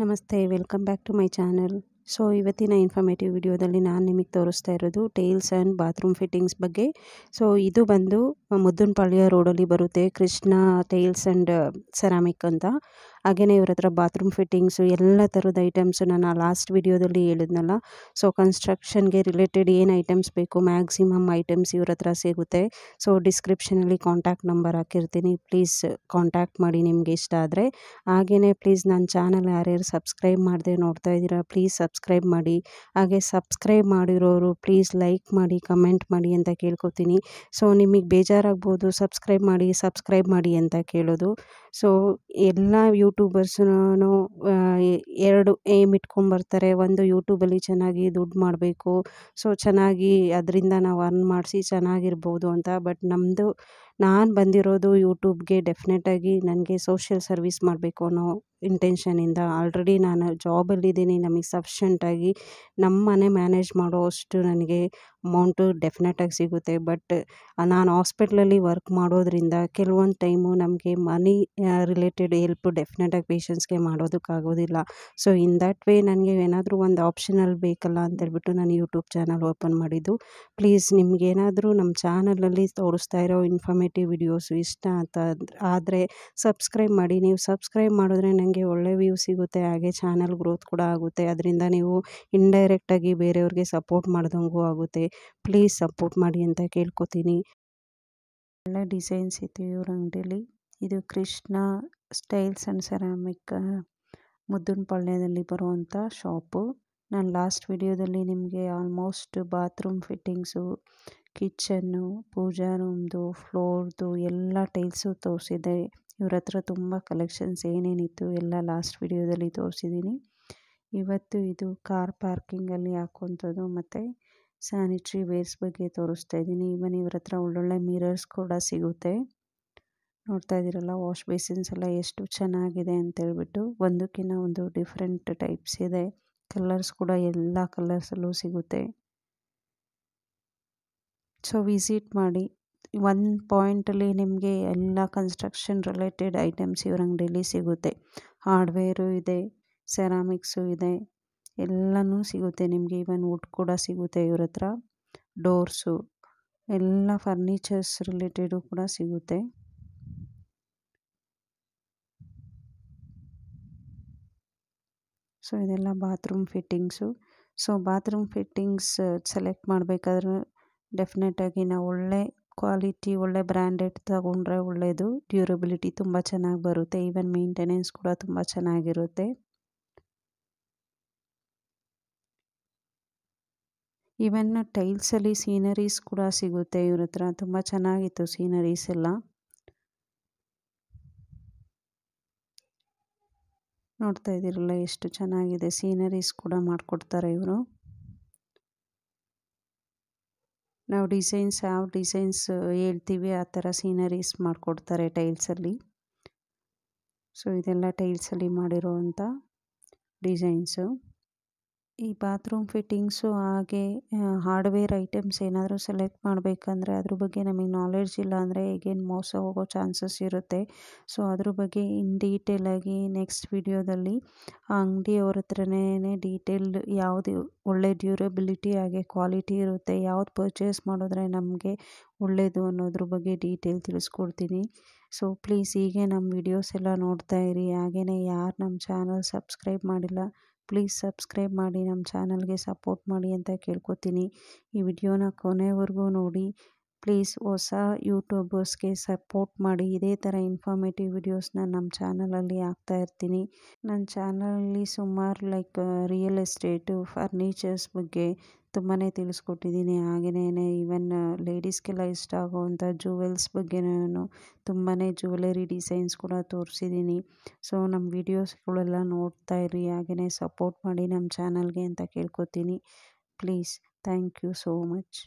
ನಮಸ್ತೆ, welcome back to my channel. ಇವತ್ತಿನ informative ವಿಡಿಯೋದಲ್ಲಿ ನಾನು ನಿಮಗೆ ತೋರಿಸ್ತಾ ಇರೋದು ಟೈಲ್ಸ್ ಆ್ಯಂಡ್ ಬಾತ್ರೂಮ್ ಫಿಟ್ಟಿಂಗ್ಸ್ ಬಗ್ಗೆ. ಇದು ಬಂದು ಮುದ್ದನಪಾಳ್ಯ ರೋಡಲ್ಲಿ ಬರುತ್ತೆ, ಕೃಷ್ಣ ಟೈಲ್ಸ್ ಆ್ಯಂಡ್ ಸೆರಾಮಿಕ್ ಅಂತ. ಹಾಗೆಯೇ ಇವ್ರ ಹತ್ರ ಬಾತ್ರೂಮ್ ಫಿಟ್ಟಿಂಗ್ಸು ಎಲ್ಲ ಥರದ ಐಟಮ್ಸು ನಾನು ಲಾಸ್ಟ್ ವಿಡಿಯೋದಲ್ಲಿ ಹೇಳಿದ್ನಲ್ಲ. ಕನ್ಸ್ಟ್ರಕ್ಷನ್ಗೆ ರಿಲೇಟೆಡ್ ಏನು ಐಟಮ್ಸ್ ಬೇಕು ಮ್ಯಾಕ್ಸಿಮಮ್ ಐಟಮ್ಸ್ ಇವ್ರ ಹತ್ರ ಸಿಗುತ್ತೆ. ಡಿಸ್ಕ್ರಿಪ್ಷನಲ್ಲಿ ಕಾಂಟ್ಯಾಕ್ಟ್ ನಂಬರ್ ಹಾಕಿರ್ತೀನಿ, ಪ್ಲೀಸ್ ಕಾಂಟ್ಯಾಕ್ಟ್ ಮಾಡಿ ನಿಮಗೆ ಇಷ್ಟ ಆದರೆ. ಹಾಗೆಯೇ ಪ್ಲೀಸ್ ನನ್ನ ಚಾನಲ್ ಯಾರ್ಯಾರು ಸಬ್ಸ್ಕ್ರೈಬ್ ಮಾಡದೆ ನೋಡ್ತಾ ಇದ್ದೀರಾ ಪ್ಲೀಸ್ ಸಬ್ಸ್ಕ್ರೈಬ್ ಮಾಡಿ. ಹಾಗೆ ಸಬ್ಸ್ಕ್ರೈಬ್ ಮಾಡಿರೋರು ಪ್ಲೀಸ್ ಲೈಕ್ ಮಾಡಿ, ಕಮೆಂಟ್ ಮಾಡಿ ಅಂತ ಕೇಳ್ಕೊತೀನಿ. ನಿಮಗೆ ಬೇಜಾರಾಗ್ಬೋದು ಸಬ್ಸ್ಕ್ರೈಬ್ ಮಾಡಿ ಅಂತ ಕೇಳೋದು. ಎಲ್ಲ ಯೂಟ್ಯೂಬರ್ಸೂ ಎರಡು ಏಮ್ ಇಟ್ಕೊಂಡ್ಬರ್ತಾರೆ. ಒಂದು ಯೂಟ್ಯೂಬಲ್ಲಿ ಚೆನ್ನಾಗಿ ದುಡ್ಡು ಮಾಡಬೇಕು, ಚೆನ್ನಾಗಿ ಅದರಿಂದ ನಾವು ಅರ್ನ್ ಮಾಡಿಸಿ ಚೆನ್ನಾಗಿರ್ಬೋದು ಅಂತ. ಬಟ್ ನಾನು ಬಂದಿರೋದು ಯೂಟ್ಯೂಬ್ಗೆ ಡೆಫಿನೆಟಾಗಿ ನನಗೆ ಸೋಷಿಯಲ್ ಸರ್ವಿಸ್ ಮಾಡಬೇಕು ಅನ್ನೋ ಇಂಟೆನ್ಷನಿಂದ. ಆಲ್ರೆಡಿ ನಾನು ಜಾಬಲ್ಲಿದ್ದೀನಿ, ನಮಗೆ ಸಫಿಷಿಯೆಂಟಾಗಿ ನಮ್ಮ ಮನೆ ಮ್ಯಾನೇಜ್ ಮಾಡೋ ಅಷ್ಟು ನನಗೆ ಅಮೌಂಟು ಡೆಫಿನೆಟಾಗಿ ಸಿಗುತ್ತೆ. ಬಟ್ ನಾನು ಹಾಸ್ಪಿಟ್ಲಲ್ಲಿ ವರ್ಕ್ ಮಾಡೋದ್ರಿಂದ ಕೆಲವೊಂದು ಟೈಮು ನಮಗೆ ಮನಿ ರಿಲೇಟೆಡ್ ಹೆಲ್ಪ್ ಡೆಫಿನೆಟಾಗಿ ಪೇಷಂಟ್ಸ್ಗೆ ಮಾಡೋದಕ್ಕಾಗೋದಿಲ್ಲ. ಇನ್ ದ್ಯಾಟ್ ವೇ ನನಗೆ ಏನಾದರೂ ಒಂದು ಆಪ್ಷನಲ್ಲಿ ಬೇಕಲ್ಲ ಅಂತೇಳ್ಬಿಟ್ಟು ನಾನು ಯೂಟ್ಯೂಬ್ ಚಾನಲ್ ಓಪನ್ ಮಾಡಿದ್ದು. ಪ್ಲೀಸ್ ನಿಮಗೇನಾದರೂ ನಮ್ಮ ಚಾನಲಲ್ಲಿ ತೋರಿಸ್ತಾ ಇರೋ ಇನ್ಫಾರ್ಮೇಟಿವ್ ವಿಡಿಯೋಸು ಇಷ್ಟ ಅಂತ ಆದರೆ ಸಬ್ಸ್ಕ್ರೈಬ್ ಮಾಡಿ. ನೀವು ಸಬ್ಸ್ಕ್ರೈಬ್ ಮಾಡಿದ್ರೆ ನನಗೆ ಒಳ್ಳೆ ವ್ಯೂ ಸಿಗುತ್ತೆ, ಹಾಗೆ ಚಾನಲ್ ಗ್ರೋತ್ ಕೂಡ ಆಗುತ್ತೆ. ಅದರಿಂದ ನೀವು ಇಂಡೈರೆಕ್ಟಾಗಿ ಬೇರೆಯವ್ರಿಗೆ ಸಪೋರ್ಟ್ ಮಾಡ್ದಂಗೂ ಆಗುತ್ತೆ. ಪ್ಲೀಸ್ ಸಪೋರ್ಟ್ ಮಾಡಿ ಅಂತ ಕೇಳ್ಕೊತೀನಿ. ಒಳ್ಳೆ ಡಿಸೈನ್ಸ್ ಇತ್ತು ಇವ್ರ ಅಂಗಡಿಯಲ್ಲಿ. ಇದು ಕೃಷ್ಣ ಟೈಲ್ಸ್ ಆ್ಯಂಡ್ ಸೆರಾಮಿಕ್, ಮುದ್ದನಪಾಳ್ಯದಲ್ಲಿ ಬರುವಂಥ ಶಾಪು. ನಾನು ಲಾಸ್ಟ್ ವಿಡಿಯೋದಲ್ಲಿ ನಿಮಗೆ ಆಲ್ಮೋಸ್ಟ್ ಬಾತ್ರೂಮ್ ಫಿಟ್ಟಿಂಗ್ಸು, ಕಿಚನ್ನು, ಪೂಜಾ ರೂಮ್ದು, ಫ್ಲೋರ್ದು ಎಲ್ಲ ಟೈಲ್ಸು ತೋರಿಸಿದೆ. ಇವ್ರ ಹತ್ರ ತುಂಬ ಕಲೆಕ್ಷನ್ಸ್ ಏನೇನಿತ್ತು ಎಲ್ಲ ಲಾಸ್ಟ್ ವಿಡಿಯೋದಲ್ಲಿ ತೋರಿಸಿದ್ದೀನಿ. ಇವತ್ತು ಇದು ಕಾರ್ ಪಾರ್ಕಿಂಗಲ್ಲಿ ಹಾಕುವಂಥದ್ದು ಮತ್ತು ಸ್ಯಾನಿಟ್ರಿ ವೇರ್ಸ್ ಬಗ್ಗೆ ತೋರಿಸ್ತಾ ಇದ್ದೀನಿ. ಇವನ್ ಇವ್ರ ಹತ್ರ ಒಳ್ಳೊಳ್ಳೆ ಮಿರರ್ಸ್ ಕೂಡ ಸಿಗುತ್ತೆ. ನೋಡ್ತಾ ಇದ್ದೀರಲ್ಲ, ವಾಶ್ ಬೇಸಿನ್ಸ್ ಎಲ್ಲ ಎಷ್ಟು ಚೆನ್ನಾಗಿದೆ ಅಂತೇಳ್ಬಿಟ್ಟು. ಒಂದಕ್ಕಿಂತ ಒಂದು ಡಿಫ್ರೆಂಟ್ ಟೈಪ್ಸ್ ಇದೆ. ಕಲರ್ಸ್ ಕೂಡ ಎಲ್ಲ ಕಲರ್ಸಲ್ಲೂ ಸಿಗುತ್ತೆ. ವಿಸಿಟ್ ಮಾಡಿ. ಒಂದು ಪಾಯಿಂಟಲ್ಲಿ ನಿಮಗೆ ಎಲ್ಲ ಕನ್ಸ್ಟ್ರಕ್ಷನ್ ರಿಲೇಟೆಡ್ ಐಟಮ್ಸ್ ಇವ್ರ ಅಂಗಡಿಯಲ್ಲಿ ಸಿಗುತ್ತೆ. ಹಾರ್ಡ್ವೇರು ಇದೆ, ಸೆರಾಮಿಕ್ಸು ಇದೆ, ಎಲ್ಲನೂ ಸಿಗುತ್ತೆ ನಿಮಗೆ. ಇವನ್ ವುಡ್ ಕೂಡ ಸಿಗುತ್ತೆ ಇವ್ರ ಹತ್ರ. ಡೋರ್ಸು ಎಲ್ಲ ಫರ್ನಿಚರ್ಸ್ ರಿಲೇಟೆಡು ಕೂಡ ಸಿಗುತ್ತೆ. ಇದೆಲ್ಲ bathroom fittings. Bathroom fittings select ಮಾಡಬೇಕಾದ್ರೆ ಡೆಫಿನೆಟಾಗಿ ನಾವು ಒಳ್ಳೆ ಕ್ವಾಲಿಟಿ, ಒಳ್ಳೆ ಬ್ರ್ಯಾಂಡೆಡ್ ತಗೊಂಡ್ರೆ ಒಳ್ಳೆಯದು. ಡ್ಯೂರಬಿಲಿಟಿ ತುಂಬ ಚೆನ್ನಾಗಿ ಬರುತ್ತೆ. ಈವನ್ ಮೇಂಟೆನೆನ್ಸ್ ಕೂಡ ತುಂಬ ಚೆನ್ನಾಗಿರುತ್ತೆ. ಈವನ್ ಟೈಲ್ಸಲ್ಲಿ ಸೀನರೀಸ್ ಕೂಡ ಸಿಗುತ್ತೆ ಇವ್ರ ಹತ್ರ. ತುಂಬ ಚೆನ್ನಾಗಿತ್ತು ಸೀನರೀಸ್ ಎಲ್ಲ. ನೋಡ್ತಾ ಇದ್ದೀರಲ್ಲ ಎಷ್ಟು ಚೆನ್ನಾಗಿದೆ. ಸೀನರೀಸ್ ಕೂಡ ಮಾಡಿಕೊಡ್ತಾರೆ ಇವರು. ನಾವು ಯಾವ ಡಿಸೈನ್ಸ್ ಹೇಳ್ತೀವಿ ಆ ಥರ ಸೀನರೀಸ್ ಮಾಡಿಕೊಡ್ತಾರೆ ಟೈಲ್ಸಲ್ಲಿ. ಇದೆಲ್ಲ ಟೈಲ್ಸಲ್ಲಿ ಮಾಡಿರೋವಂಥ ಡಿಸೈನ್ಸು. ಈ ಬಾತ್ರೂಮ್ ಫಿಟ್ಟಿಂಗ್ಸು ಹಾಗೆ ಹಾರ್ಡ್ವೇರ್ ಐಟಮ್ಸ್ ಏನಾದರೂ ಸೆಲೆಕ್ಟ್ ಮಾಡಬೇಕಂದ್ರೆ ಅದ್ರ ಬಗ್ಗೆ ನಮಗೆ ನಾಲೆಡ್ಜ್ ಇಲ್ಲ ಅಂದರೆ ಈಗೇನು ಮೋಸ ಹೋಗೋ ಚಾನ್ಸಸ್ ಇರುತ್ತೆ. ಅದ್ರ ಬಗ್ಗೆ ಇನ್ ಡೀಟೇಲಾಗಿ ನೆಕ್ಸ್ಟ್ ವಿಡಿಯೋದಲ್ಲಿ ಆ ಅಂಗಡಿಯವ್ರ ಹತ್ರನೇ ಡೀಟೇಲ್ ಯಾವುದು ಒಳ್ಳೆ ಡ್ಯೂರಬಿಲಿಟಿ ಹಾಗೆ ಕ್ವಾಲಿಟಿ ಇರುತ್ತೆ, ಯಾವ್ದು ಪರ್ಚೇಸ್ ಮಾಡಿದ್ರೆ ನಮಗೆ ಒಳ್ಳೆಯದು ಅನ್ನೋದ್ರ ಬಗ್ಗೆ ಡೀಟೇಲ್ ತಿಳಿಸ್ಕೊಡ್ತೀನಿ. ಪ್ಲೀಸ್ ಹೀಗೆ ನಮ್ಮ ವಿಡಿಯೋಸ್ ಎಲ್ಲ ನೋಡ್ತಾ ಇರಿ. ಹಾಗೆಯೇ ಯಾರು ನಮ್ಮ ಚಾನಲ್ ಸಬ್ಸ್ಕ್ರೈಬ್ ಮಾಡಿಲ್ಲ ಪ್ಲೀಸ್ ಸಬ್ಸ್ಕ್ರೈಬ್ ಮಾಡಿ, ನಮ್ಮ ಚಾನಲ್ಗೆ ಸಪೋರ್ಟ್ ಮಾಡಿ ಅಂತ ಕೇಳ್ಕೊತೀನಿ. ಈ ವಿಡಿಯೋನ ಕೊನೆವರೆಗೂ ನೋಡಿ. ಪ್ಲೀಸ್ ಹೊಸ ಯೂಟ್ಯೂಬರ್ಸ್ಗೆ ಸಪೋರ್ಟ್ ಮಾಡಿ. ಇದೇ ಥರ ಇನ್ಫಾರ್ಮೇಟಿವ್ ವಿಡಿಯೋಸ್ನ ನಮ್ಮ ಚಾನಲಲ್ಲಿ ಹಾಕ್ತಾ ಇರ್ತೀನಿ. ನನ್ನ ಚಾನಲಲ್ಲಿ ಸುಮಾರು ರಿಯಲ್ ಎಸ್ಟೇಟು, ಫರ್ನಿಚರ್ಸ್ ಬಗ್ಗೆ ತುಂಬಾ ತಿಳಿಸ್ಕೊಟ್ಟಿದ್ದೀನಿ. ಹಾಗೆಯೇ ಈವನ್ ಲೇಡೀಸ್ಗೆಲ್ಲ ಇಷ್ಟ ಆಗೋವಂಥ ಜುವೆಲ್ಸ್ ಬಗ್ಗೆ ನಾನು ತುಂಬಾ ಜ್ಯುವೆಲರಿ ಡಿಸೈನ್ಸ್ ಕೂಡ ತೋರಿಸಿದ್ದೀನಿ. ನಮ್ಮ ವೀಡಿಯೋಸ್ಗಳೆಲ್ಲ ನೋಡ್ತಾ ಇರಿ. ಹಾಗೆಯೇ ಸಪೋರ್ಟ್ ಮಾಡಿ ನಮ್ಮ ಚಾನಲ್ಗೆ ಅಂತ ಕೇಳ್ಕೊತೀನಿ. Please thank you so much.